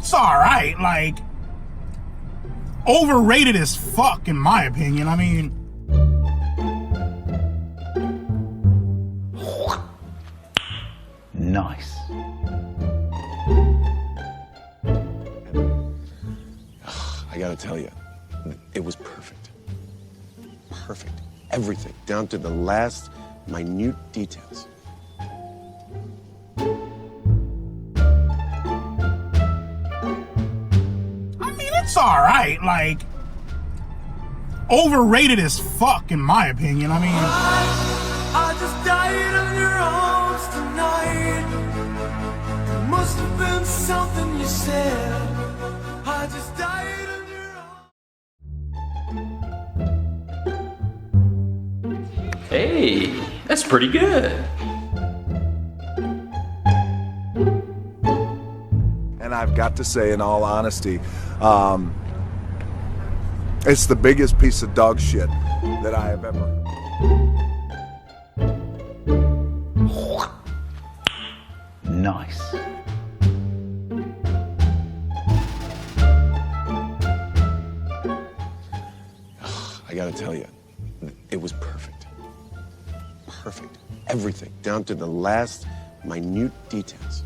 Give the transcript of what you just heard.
it's alright, like, overrated as fuck, in my opinion. I mean, nice. I gotta tell you, it was perfect. Perfect. Everything, down to the last minute details. I mean, it's alright, like, overrated as fuck, in my opinion. I mean, I just died on your arms tonight. It must have been something you said. I just died on your arms. Hey, that's pretty good. And I've got to say, in all honesty, it's the biggest piece of dog shit that I have ever. Nice. I gotta tell you, it was perfect. Perfect. Everything, down to the last minute details.